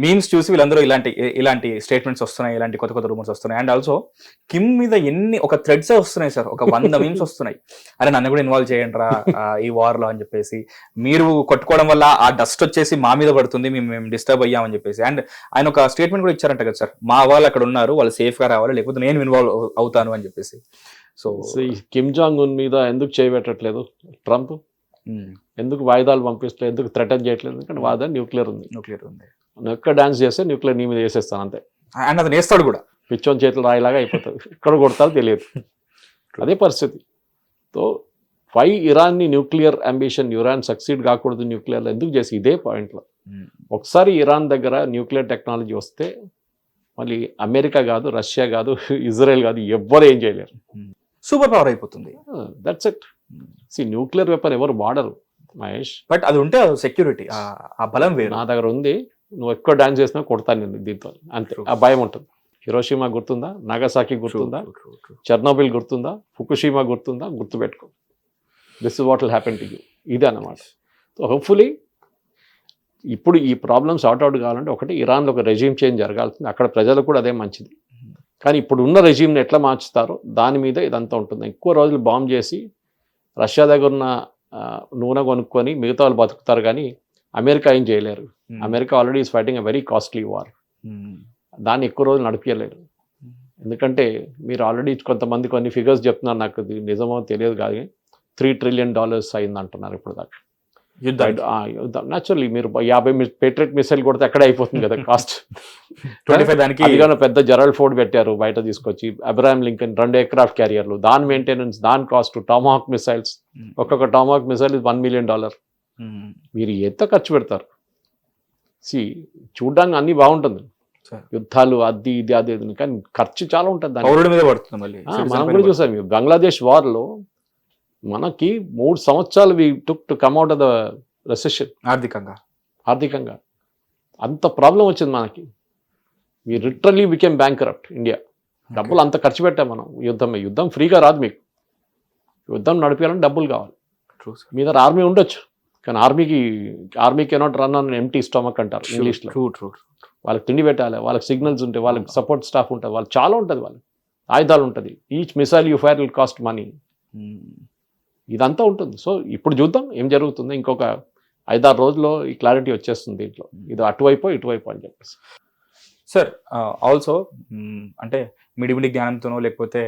Memes చూసి వీళ్ళందరూ ఇలాంటి స్టేట్మెంట్స్ వస్తున్నాయి, ఇలాంటి కొత్త కొత్త రూమర్స్ వస్తున్నాయి. అండ్ ఆల్సో కిమ్ మీద ఒక థ్రెడ్స్ వస్తున్నాయి సార్, ఒక 100 మీమ్స్ వస్తున్నాయి. అరే నన్ను కూడా ఇన్వాల్వ్ చేయండి రా ఈ వార్ లో అని చెప్పేసి, మీరు కొట్టుకోవడం వల్ల ఆ డస్ట్ వచ్చేసి మా మీద పడుతుంది, మేము డిస్టర్బ్ అయ్యామని చెప్పేసి. అండ్ ఆయన ఒక స్టేట్మెంట్ కూడా ఇచ్చారంట కదా సార్, మా వాళ్ళు అక్కడ ఉన్నారు, వాళ్ళు సేఫ్ గా రావాలి, లేకపోతే నేను ఇన్వాల్వ్ అవుతాను అని చెప్పేసి. సో కిమ్ జాంగ్ ఉన్ మీద ఎందుకు చేయబెట్టట్లేదు ట్రంప్? ఎందుకు వాయిదాలు పంపిస్తలేదు, ఎందుకు థ్రెటన్ చేయట్లేదు? ఎందుకంటే వాద న్యూక్లియర్ ఉంది. నువ్వు ఎక్కడ డాన్స్ చేస్తే న్యూక్లియర్ నీ మీద వేసేస్తాను అంతే. అండ్ అది నేస్తాడు కూడా, పిచ్చోని చేతులు రాయిలాగా అయిపోతుంది. ఎక్కడ కొడతారో తెలియదు. అదే పరిస్థితి. సో వై ఇరాన్ని న్యూక్లియర్ అంబిషన్, ఇరాన్ సక్సీడ్ కాకూడదు న్యూక్లియర్లో ఎందుకు చేసి ఇదే పాయింట్లో. ఒకసారి ఇరాన్ దగ్గర న్యూక్లియర్ టెక్నాలజీ వస్తే మళ్ళీ అమెరికా కాదు, రష్యా కాదు, ఇజ్రాయెల్ కాదు, ఎవ్వరు ఏం చేయలేరు. సూపర్ పవర్ అయిపోతుంది. That's it. న్యూక్లియర్ వెపన్ ఎవరు వాడరు మహేష్. బట్ అది ఉంటే సెక్యూరిటీ, ఆ బలం వేరు. నా దగ్గర ఉంది, నువ్వు ఎక్కువ డాన్స్ చేసినా కొడతాను నేను దీంతో, అంతే. ఆ భయం ఉంటుంది. హిరోషిమా గుర్తుందా, నాగసాకి గుర్తుందా, చెర్నోబిల్ గుర్తుందా, ఫుకుషిమా గుర్తుందా? గుర్తుపెట్టుకో. This is what will happen to you. ఇదే అన్నమాట. సో హోప్ఫుల్లీ ఇప్పుడు ఈ ప్రాబ్లమ్ సార్ట్ అవుట్ కావాలంటే ఒకటి ఇరాన్లో ఒక రెజీమ్ చేంజ్ జరగాల్సింది, అక్కడ ప్రజలకు కూడా అదే మంచిది. కానీ ఇప్పుడు ఉన్న రెజీమ్ని ఎట్లా మార్చుతారో దాని మీద ఇదంతా ఉంటుంది. ఎక్కువ రోజులు బాంబ్ చేసి రష్యా దగ్గర ఉన్న నూనె కొనుక్కొని మిగతా వాళ్ళు బతుకుతారు, కానీ అమెరికా ఏం చేయలేరు. America already is fighting a very costly war. దాన్ని ఎక్కువ రోజులు నడిపించలేరు. ఎందుకంటే మీరు ఆల్రెడీ కొంతమంది కొన్ని ఫిగర్స్ చెప్తున్నారు, నాకు ఇది నిజమో తెలియదు, కానీ $3 trillion అయింది అంటున్నారు ఇప్పుడు దాకా యుద్ధం. న్యాచురల్లీ మీరు 50 పేట్రియట్ మిసైల్ కొడితే అక్కడే అయిపోతుంది కదా కాస్ట్. దానికి పెద్ద జెరాల్డ్ ఫోర్డ్ పెట్టారు బయట తీసుకొచ్చి, అబ్రహాం లింకన్ 2 ఎయిర్క్రాఫ్ట్ క్యారియర్లు, దాని మెయింటెనెన్స్, దాని కాస్ట్, టామాహాక్ మిసైల్స్, ఒక్కొక్క టామాహాక్ మిసైల్ $1 million. మీరు ఎంత ఖర్చు పెడతారు? చూడడానికి అన్ని బాగుంటుంది, యుద్ధాలు అది ఇది అది, కానీ ఖర్చు చాలా ఉంటుంది. మనం కూడా చూసాం బంగ్లాదేశ్ వార్లో మనకి 3 సంవత్సరాలు we took to come out of the recession. ఆర్థికంగా అంత ప్రాబ్లం వచ్చింది మనకి. We literally became bankrupt India. డబ్బులు అంత ఖర్చు పెట్టాం మనం. యుద్ధం ఫ్రీగా రాదు. మీకు యుద్ధం నడిపించాలంటే డబ్బులు కావాలి. మీ దగ్గర ఆర్మీ ఉండొచ్చు, కానీ army cannot run on empty stomach అంటారు ఇంగ్లీష్లో. వాళ్ళకి తిండి పెట్టాలి, వాళ్ళకి సిగ్నల్స్ ఉంటాయి, వాళ్ళకి సపోర్ట్ స్టాఫ్ ఉంటుంది, వాళ్ళు చాలా ఉంటుంది, వాళ్ళకి ఆయుధాలు ఉంటుంది. Each missile you fire will cost money. ఇదంతా ఉంటుంది. సో ఇప్పుడు చూద్దాం ఏం జరుగుతుందో. ఇంకొక 5-6 రోజుల్లో ఈ క్లారిటీ వచ్చేస్తుంది దీంట్లో, ఇది అటువైపు ఇటువైపు అని చెప్పేసి. సార్ ఆల్సో అంటే మిడిమిడి జ్ఞానంతోనో, లేకపోతే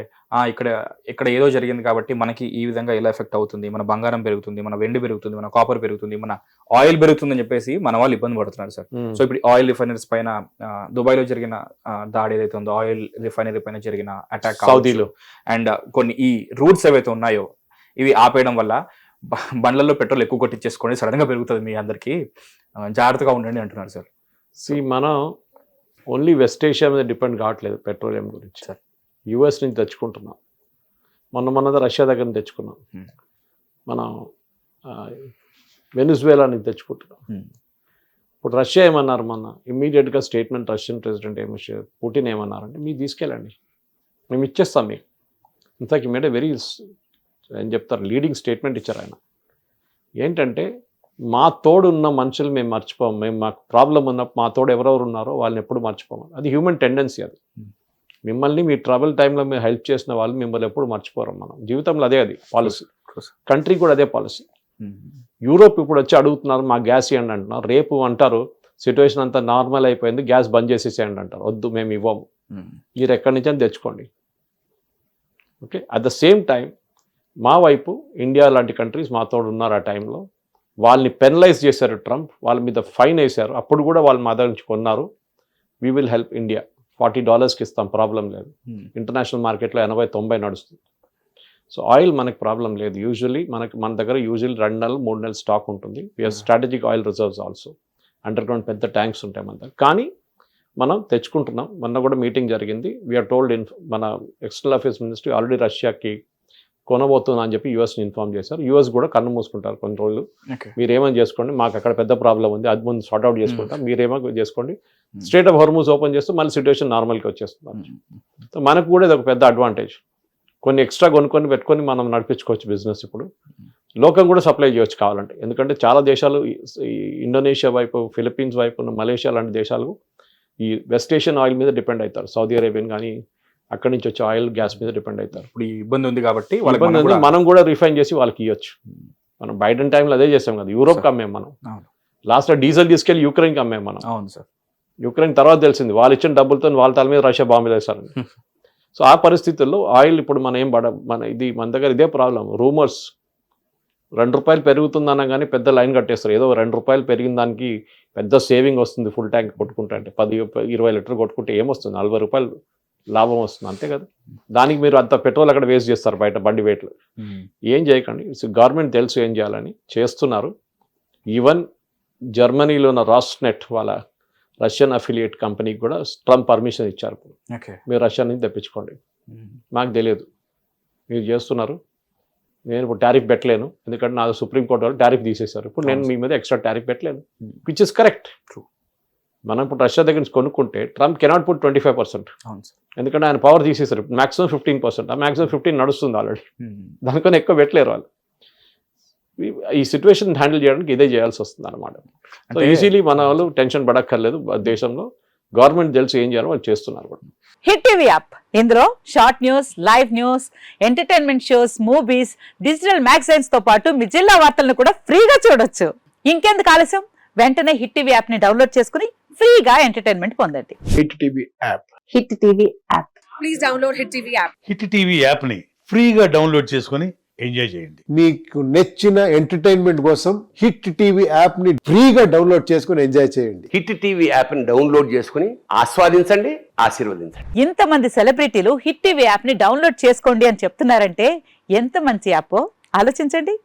ఇక్కడ ఏదో జరిగింది కాబట్టి మనకి ఈ విధంగా ఎలా ఎఫెక్ట్ అవుతుంది, మన బంగారం పెరుగుతుంది, మన వెండి పెరుగుతుంది, మన కాపర్ పెరుగుతుంది, మన ఆయిల్ పెరుగుతుంది అని చెప్పేసి మన వాళ్ళు ఇబ్బంది పడుతున్నారు సార్. సో ఇప్పుడు ఆయిల్ రిఫైనరీస్ పైన దుబాయ్లో జరిగిన దాడి ఏదైతే ఉందో, ఆయిల్ రిఫైనరీ పైన జరిగిన అటాక్ సౌదీలో, అండ్ కొన్ని ఈ రూట్స్ ఏవైతే ఉన్నాయో ఇవి ఆపేయడం వల్ల బండ్లలో పెట్రోల్ ఎక్కువ కొట్టించేసుకోండి, సడన్ గా పెరుగుతుంది, మీ అందరికీ జాగ్రత్తగా ఉండండి అంటున్నారు సార్. మనం ఓన్లీ వెస్ట్ ఏషియా మీద డిపెండ్ కావట్లేదు పెట్రోలియం గురించి సార్. యూఎస్ నుంచి తెచ్చుకుంటున్నాం, మొన్న రష్యా దగ్గర నుంచి తెచ్చుకున్నాం, మనం వెనిజువేలా నుంచి తెచ్చుకుంటున్నాం. ఇప్పుడు రష్యా ఏమన్నారు మొన్న ఇమ్మీడియట్గా స్టేట్మెంట్, రష్యన్ ప్రెసిడెంట్ పుటిన్ ఏమన్నారంటే, మీరు తీసుకెళ్ళండి, మేము ఇచ్చేస్తాం మీకు. ఇంతకీ మేడ వెరీ ఏం చెప్తారు, లీడింగ్ స్టేట్మెంట్ ఇచ్చారు ఆయన. ఏంటంటే మా తోడు ఉన్న మనుషులు మేము మర్చిపోము, మాకు ప్రాబ్లం ఉన్నప్పుడు మా తోడు ఎవరెవరు ఉన్నారో వాళ్ళని ఎప్పుడు మర్చిపోము. అది హ్యూమన్ టెండెన్సీ. అది మిమ్మల్ని మీ ట్రబుల్ టైంలో మీరు హెల్ప్ చేసిన వాళ్ళు మిమ్మల్ని ఎప్పుడు మర్చిపోరు. మనం జీవితంలో అది పాలసీ, కంట్రీ కూడా అదే పాలసీ. యూరోప్ ఇప్పుడు వచ్చి అడుగుతున్నారు మా గ్యాస్ ఇవ్వండి అంటున్నారు, రేపు అంటారు సిచ్యువేషన్ అంతా నార్మల్ అయిపోయింది, గ్యాస్ బంద్ చేసేసేయండి అంటారు, వద్దు మేము ఇవ్వము, మీరు ఎక్కడి నుంచి అని తెచ్చుకోండి. Okay, at the same time మా వైపు ఇండియా లాంటి కంట్రీస్ మా తోడు ఉన్నారు. ఆ టైంలో వాళ్ళని పెనలైజ్ చేశారు ట్రంప్, వాళ్ళ మీద ఫైన్ వేశారు, అప్పుడు కూడా వాళ్ళు మా దగ్గర నుంచి కొన్నారు. వీ విల్ హెల్ప్ ఇండియా, $40 ఇస్తాం, ప్రాబ్లం లేదు. ఇంటర్నేషనల్ మార్కెట్లో 80-90 నడుస్తుంది. సో ఆయిల్ మనకు ప్రాబ్లం లేదు. మన దగ్గర యూజువల్లీ 2 నెలలు 3 నెలలు స్టాక్ ఉంటుంది. We are strategic oil reserves also. Underground పెద్ద ట్యాంక్స్ ఉంటాయి మన దగ్గర, కానీ మనం తెచ్చుకుంటున్నాం. మొన్న కూడా మీటింగ్ జరిగింది. వీఆర్ టోల్డ్ మన ఎక్స్టర్నల్ అఫేర్స్ మినిస్ట్రీ ఆల్రెడీ రష్యాకి కొనబోతున్నా అని చెప్పి యూఎస్ని ఇన్ఫార్మ్ చేశారు. యూఎస్ కూడా కన్ను మూసుకుంటారు కొన్ని రోజులు, మీరేమని చేసుకోండి, మాకు అక్కడ పెద్ద ప్రాబ్లం ఉంది, అది ముందు సార్ట్ అవుట్ చేసుకుంటాం, మీరేమో చేసుకోండి. స్ట్రేట్ ఆఫ్ హార్మూజ్ ఓపెన్ చేస్తే మళ్ళీ సిచ్యువేషన్ నార్మల్కి వచ్చేస్తుంది. సో మనకు కూడా ఇది ఒక పెద్ద అడ్వాంటేజ్. కొన్ని ఎక్స్ట్రా కొనుక్కొని పెట్టుకొని మనం నడిపించుకోవచ్చు బిజినెస్. ఇప్పుడు లోకం కూడా సప్లై చేయొచ్చు కావాలంటే. ఎందుకంటే చాలా దేశాలు ఈ ఇండోనేషియా వైపు, ఫిలిప్పీన్స్ వైపు, మలేషియా లాంటి దేశాలు ఈ వెస్ట్ ఏషియన్ ఆయిల్ మీద డిపెండ్ అవుతారు. సౌదీ అరేబియన్ కానీ అక్కడి నుంచి వచ్చే ఆయిల్, గ్యాస్ మీద డిపెండ్ అవుతారు. ఇప్పుడు ఈ ఇబ్బంది ఉంది కాబట్టి మనం కూడా రిఫైన్ చేసి వాళ్ళకి ఇవ్వచ్చు. మనం బైడెన్ టైంలో అదే చేసాం కదా, యూరోప్కి అమ్మాం మనం. లాస్ట్లో డీజిల్ తీసుకెళ్లి యూక్రెయిన్కి అమ్మాం మనం. అవును సార్. యూక్రెయిన్ తర్వాత తెలిసింది వాళ్ళు ఇచ్చిన డబ్బులతో వాళ్ళ తల మీద రష్యా బాంబులు వేస్తారని. సో ఆ పరిస్థితుల్లో ఆయిల్ ఇప్పుడు మనం ఏం మన దగ్గర ఇదే ప్రాబ్లం. రూమర్స్ ₹2 పెరుగుతుందన్నా కానీ పెద్ద లైన్ కట్టేస్తారు. ఏదో ₹2 పెరిగిన దానికి పెద్ద సేవింగ్ వస్తుంది ఫుల్ ట్యాంక్ కొట్టుకుంటే. అంటే 10-20 లీటర్ కొట్టుకుంటే ఏమొస్తుంది, ₹40 లాభం వస్తుంది, అంతే కదా. దానికి మీరు అంత పెట్రోల్ అక్కడ వేస్ట్ చేస్తారు బయట బండి వెయిట్లు. ఏం చేయకండి. గవర్నమెంట్ తెలుసు ఏం చేయాలని, చేస్తున్నారు. ఈవెన్ జర్మనీలో ఉన్న రాస్నెట్ వాళ్ళ రష్యన్ అఫిలియేట్ కంపెనీకి కూడా ట్రంప్ పర్మిషన్ ఇచ్చారు. మీరు రష్యా నుంచి తెప్పించుకోండి, మాకు తెలియదు, మీరు చేస్తున్నారు, నేను ఇప్పుడు టారిఫ్ పెట్టలేను, ఎందుకంటే నా సుప్రీంకోర్టు వాళ్ళు టారిఫ్ తీసేశారు, ఇప్పుడు నేను మీ మీద ఎక్స్ట్రా టారిఫ్ పెట్టలేను, విచ్ ఇస్ కరెక్ట్. మనం ఇప్పుడు రష్యా దగ్గర నుంచి కొనుక్కుంటే ట్రంప్ కెనాట్ పుట్ 25%, ఎందుకంటే ఆయన పవర్ తీసేశారు. మాక్సిమం 15%, ఆ మాక్సిమం 15 నడుస్తుంది ఆల్రెడీ, దానికన్నా ఎక్కువ పెట్టలేరు వాళ్ళు. ఈ సిచ్యువేషన్ హ్యాండిల్ చేయడానికి ఇదే చేయాల్సి వస్తుంది అనమాట. సో ఈజీలీ మన వాళ్ళు టెన్షన్ పడక్కర్లేదు. దేశంలో గవర్నమెంట్ తెలుసు ఏం చేయాలో వాళ్ళు చేస్తున్నారు కూడా. హిట్ టీవీ యాప్, ఇందులో short news, live news, entertainment shows, movies, digital magazines తో పాటు మీ జిల్లా వార్తలను కూడా ఫ్రీగా చూడొచ్చు. ఇంకెందుకు ఆలస్యం, వెంటనే హిట్ టీవీ యాప్ ని డౌన్లోడ్ చేసుకుని ఫ్రీగా ఎంటర్టైన్మెంట్ పొందండి. Hit TV app. Hit TV app. Please download hit TV app. Hit TV యాప్ని ఫ్రీగా డౌన్లోడ్ చేసుకొని ఎంజాయ్ చేయండి. మీకు నచ్చిన ఎంటర్టైన్మెంట్ కోసం హిట్ టీవీ యాప్ ని ఫ్రీగా డౌన్లోడ్ చేసుకుని ఎంజాయ్ చేయండి. హిట్ టీవీ యాప్ ని డౌన్లోడ్ చేసుకుని ఆస్వాదించండి, ఆశీర్వదించండి. ఇంతమంది సెలబ్రిటీలు హిట్ టీవీ యాప్ ని డౌన్లోడ్ చేసుకోండి అని చెప్తున్నారంటే ఎంత మంచి యాప్ ఆలోచించండి.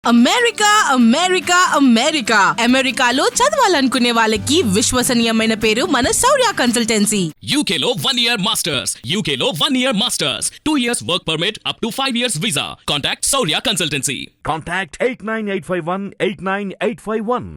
అమెరికా అమెరికా అమెరికా అమెరికాలో చదవాలనుకునే వాళ్ళకి విశ్వసనీయమైన పేరు మన శౌర్య కన్సల్టెన్సీ. UK లో 1 year masters, UK లో 1 year masters, 2 years work permit up to 5 years visa. Contact Saurya Consultancy. Contact 89851 89851.